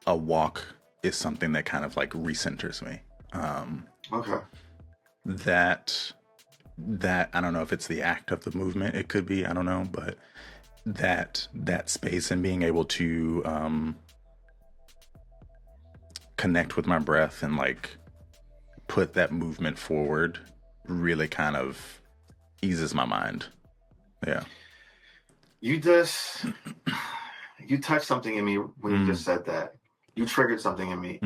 a walk is something that kind of recenters me. Okay. That I don't know if it's the act of the movement, it could be, I don't know, but that space and being able to connect with my breath and put that movement forward really kind of eases my mind. Yeah. You touched something in me when you just said that. You triggered something in me,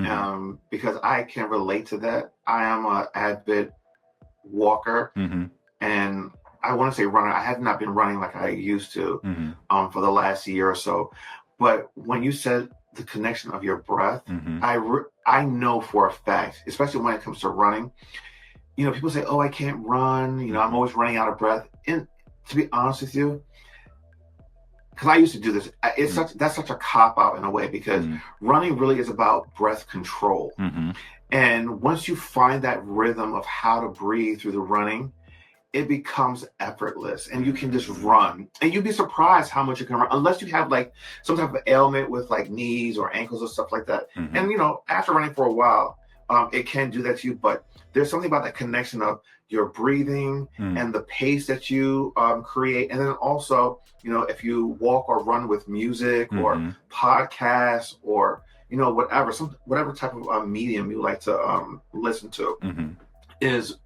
because I can relate to that. I am an avid walker, and I want to say runner. I have not been running like I used to for the last year or so. But when you said the connection of your breath, I know for a fact, especially when it comes to running, people say, oh, I can't run. I'm always running out of breath. And to be honest with you, because I used to do this, that's such a cop-out in a way, because running really is about breath control. And once you find that rhythm of how to breathe through the running, it becomes effortless, and you can just run. And you'd be surprised how much you can run, unless you have some type of ailment with knees or ankles or stuff like that. And after running for a while, it can do that to you. But there's something about that connection of your breathing and the pace that you create. And then also, if you walk or run with music or podcasts or, whatever type of medium you like to listen to is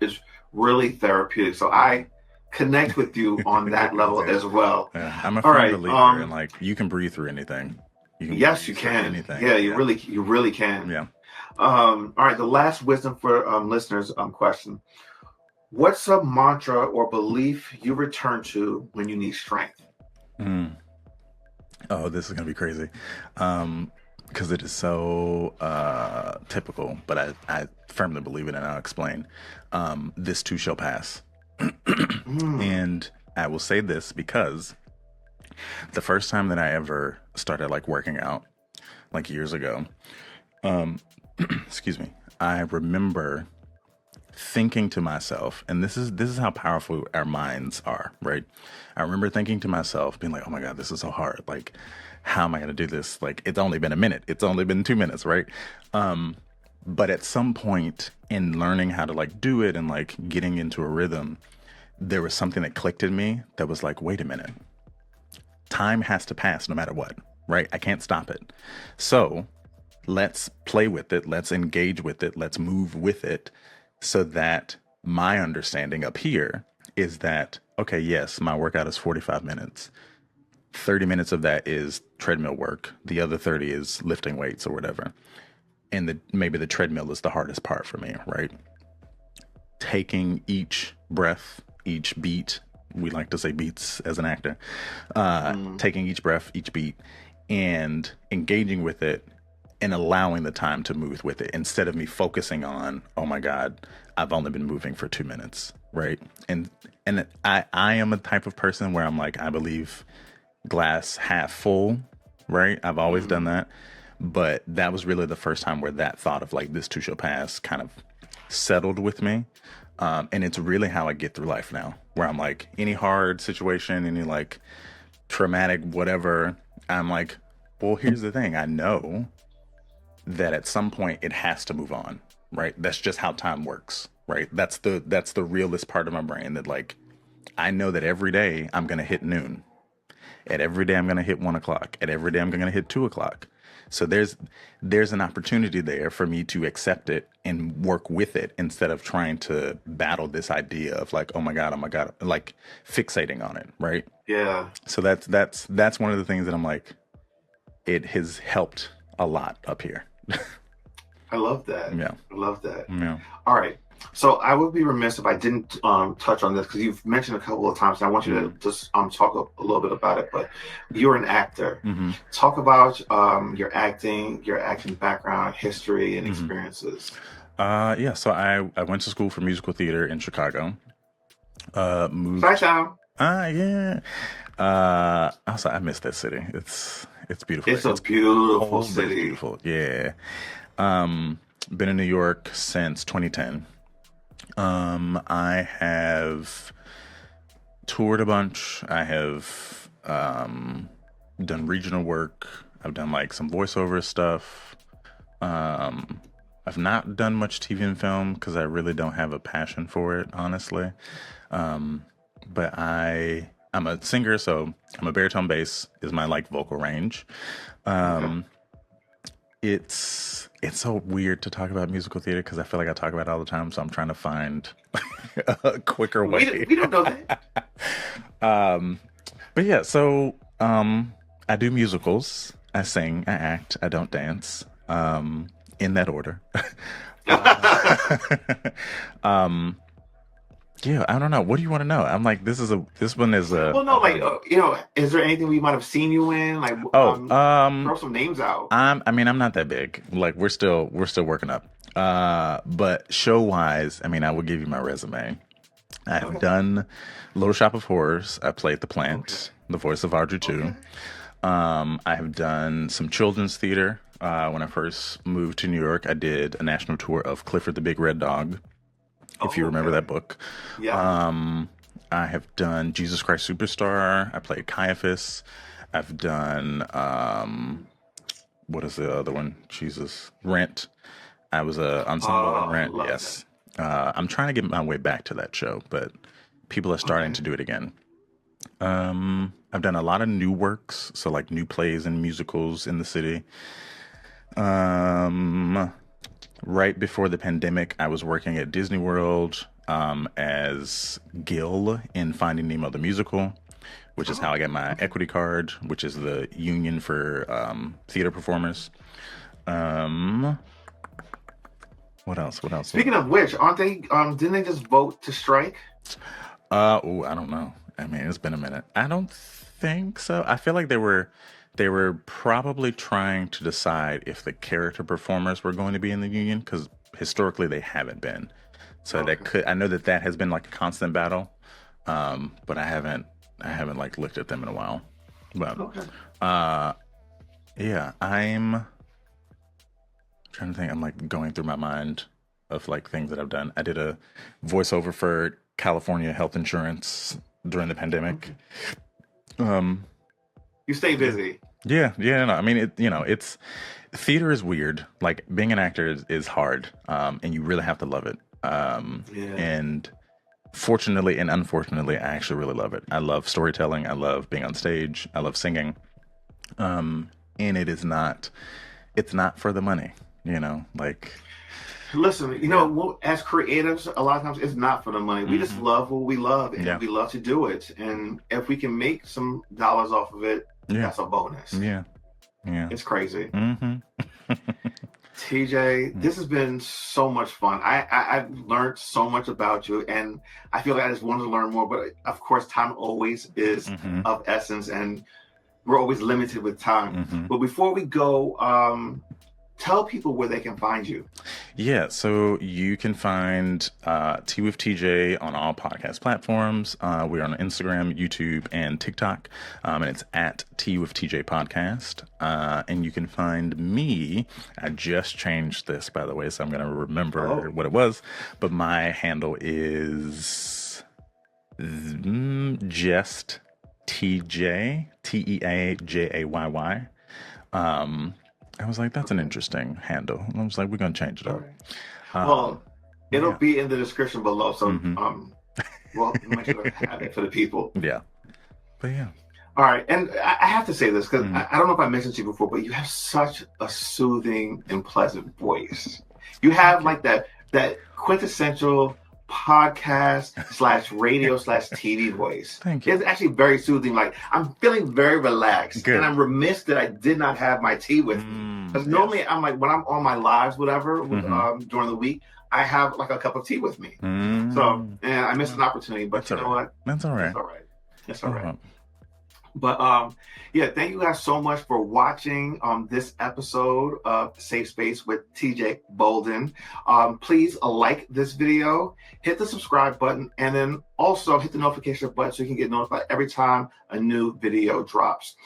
really therapeutic. So I connect with you on that level as well. Yeah, I'm a firm believer in you can breathe through anything. Yes, you can. Anything. Yeah, you really can. Yeah. All right, the last wisdom for listeners question. What's a mantra or belief you return to when you need strength? Oh, this is going to be crazy. because it is so typical, but I firmly believe it, and I'll explain. This too shall pass. Mm. And I will say this because the first time that I ever started like working out, like years ago, excuse me, I remember thinking to myself, and this is how powerful our minds are, right? I remember thinking to myself, being like, "Oh my God, this is so hard. Like, how am I going to do this? Like, it's only been a minute. It's only been 2 minutes, right?" But at some point in learning how to like do it and like getting into a rhythm, there was something that clicked in me that was like, "Wait a minute, time has to pass no matter what, right? I can't stop it. So let's play with it. Let's engage with it. Let's move with it so that my understanding up here is that, okay, yes, my workout is 45 minutes. 30 minutes of that is treadmill work. The other 30 is lifting weights or whatever. And maybe the treadmill is the hardest part for me, right? Taking each breath, each beat, we like to say beats as an actor, taking each breath, each beat, and engaging with it and allowing the time to move with it instead of me focusing on, oh my God, I've only been moving for 2 minutes, right? And I am a type of person where I'm like, I believe glass half full, right? I've always done that. But that was really the first time where that thought of like this too shall pass kind of settled with me. And it's really how I get through life now, where I'm like, any hard situation, any like traumatic whatever, I'm like, well, here's the thing. I know that at some point it has to move on, right? That's just how time works, right? That's the realist part of my brain that like, I know that every day I'm going to hit noon. At every day I'm going to hit 1 o'clock. At every day I'm going to hit 2 o'clock. So there's an opportunity there for me to accept it and work with it instead of trying to battle this idea of like, oh my God, like fixating on it, right? Yeah. So that's one of the things that I'm like, it has helped a lot up here. I love that. Yeah. I love that. Yeah. All right. So I would be remiss if I didn't touch on this because you've mentioned a couple of times, and I want you to just talk a little bit about it. But you're an actor. Mm-hmm. Talk about your acting background, history, and experiences. Yeah. So I went to school for musical theater in Chicago. Moved. Chi-town. Yeah. Also, I miss that city. It's beautiful. It's a beautiful Old, but it's city. beautiful. Yeah. Been in New York since 2010. I have toured a bunch. I have done regional work. I've done like some voiceover stuff. I've not done much TV and film because I really don't have a passion for it, honestly. But I'm a singer, so I'm a baritone bass is my like vocal range. It's so weird to talk about musical theater because I feel like I talk about it all the time, so I'm trying to find a quicker way. We don't know that. But yeah, so I do musicals. I sing, I act, I don't dance. In that order. Yeah, I don't know. What do you want to know? I'm like, this one is a. Well, no, like is there anything we might have seen you in? Like, throw some names out. I mean, I'm not that big. Like, we're still working up. But show wise, I mean, I will give you my resume. I have done Little Shop of Horrors. I played the plant, the voice of Audrey 2. I have done some children's theater. When I first moved to New York, I did a national tour of Clifford the Big Red Dog. If you remember that book. Yeah. I have done Jesus Christ Superstar. I played Caiaphas. I've done what is the other one? Jesus, Rent. I was a ensemble in Rent. Yes. I'm trying to get my way back to that show, but people are starting to do it again. I've done a lot of new works, so like new plays and musicals in the city. Right before the pandemic, I was working at Disney World as Gil in Finding Nemo the Musical, which is how I got my equity card, which is the union for theater performers. What else? Speaking of which, aren't they? Didn't they just vote to strike? I don't know. I mean, it's been a minute. I don't think so. I feel like they were They were probably trying to decide if the character performers were going to be in the union, because historically they haven't been. So I know that has been like a constant battle, but I haven't like looked at them in a while. But yeah, I'm trying to think. I'm like going through my mind of like things that I've done. I did a voiceover for California health insurance during the pandemic. You stay busy. Yeah. No, I mean, it's theater is weird. Like being an actor is hard, and you really have to love it. And fortunately and unfortunately, I actually really love it. I love storytelling. I love being on stage. I love singing. And it's not for the money, like. Listen, as creatives, a lot of times it's not for the money. We just love what we love, and we love to do it. And if we can make some dollars off of it, that's a bonus. Yeah. It's crazy. Mm-hmm. TJ, this has been so much fun. I've learned so much about you, and I feel like I just wanted to learn more. But of course, time always is of essence, and we're always limited with time. But before we go, tell people where they can find you. Yeah, so you can find Tea with TJ on all podcast platforms. We're on Instagram, YouTube, and TikTok, and it's at Tea with TJ Podcast. And you can find me. I just changed this, by the way, so I'm going to remember what it was. But my handle is just TJ, TEAJAYY. I was like, that's an interesting handle. And I was like, we're going to change it up. Well, it'll be in the description below. So, we'll make sure to have it for the people. Yeah. But yeah. All right. And I have to say this because I don't know if I mentioned to you before, but you have such a soothing and pleasant voice. You have like that quintessential podcast / radio / TV voice. Thank you. It's actually very soothing. Like I'm feeling very relaxed. Good. And I'm remiss that I did not have my tea with me. Because normally I'm like, when I'm on my lives, whatever, during the week, I have like a cup of tea with me. So, and I missed an opportunity, but That's you know what? That's all right. It's all right. But yeah, thank you guys so much for watching this episode of Safe Space with TJ Bolden. Please like this video, hit the subscribe button, and then also hit the notification button so you can get notified every time a new video drops.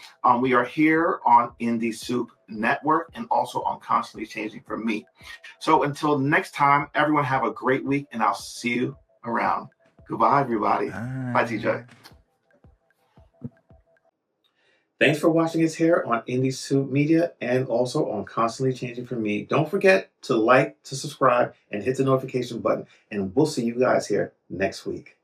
We are here on Indie Soup Network and also on Constantly Changing for Me. So until next time, everyone have a great week, and I'll see you around. Goodbye, everybody. Bye TJ. Thanks for watching us here on Indie Soup Media and also on Constantly Changing for Me. Don't forget to like, to subscribe, and hit the notification button. And we'll see you guys here next week.